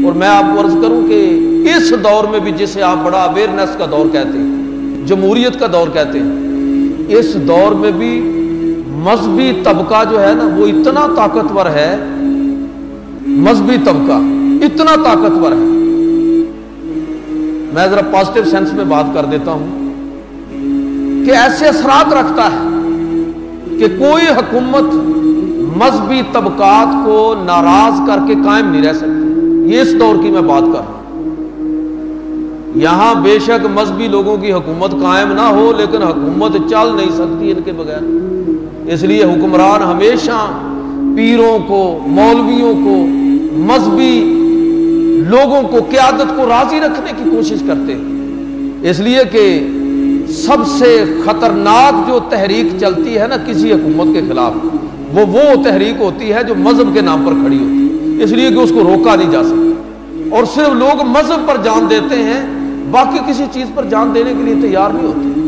اور میں آپ کو عرض کروں کہ اس دور میں بھی جسے آپ بڑا اویئرنیس کا دور کہتے ہیں، جمہوریت کا دور کہتے ہیں، اس دور میں بھی مذہبی طبقہ جو ہے نا وہ اتنا طاقتور ہے، مذہبی طبقہ اتنا طاقتور ہے. میں ذرا پازیٹیو سینس میں بات کر دیتا ہوں کہ ایسے اثرات رکھتا ہے کہ کوئی حکومت مذہبی طبقات کو ناراض کر کے قائم نہیں رہ سکتی. یہ اس دور کی میں بات کر رہا ہوں. یہاں بے شک مذہبی لوگوں کی حکومت قائم نہ ہو لیکن حکومت چل نہیں سکتی ان کے بغیر. اس لیے حکمران ہمیشہ پیروں کو، مولویوں کو، مذہبی لوگوں کو، قیادت کو راضی رکھنے کی کوشش کرتے ہیں. اس لیے کہ سب سے خطرناک جو تحریک چلتی ہے نا کسی حکومت کے خلاف، وہ تحریک ہوتی ہے جو مذہب کے نام پر کھڑی ہوتی ہے. اس لیے کہ اس کو روکا نہیں جا سکتا، اور صرف لوگ مذہب پر جان دیتے ہیں، باقی کسی چیز پر جان دینے کے لیے تیار نہیں ہوتے.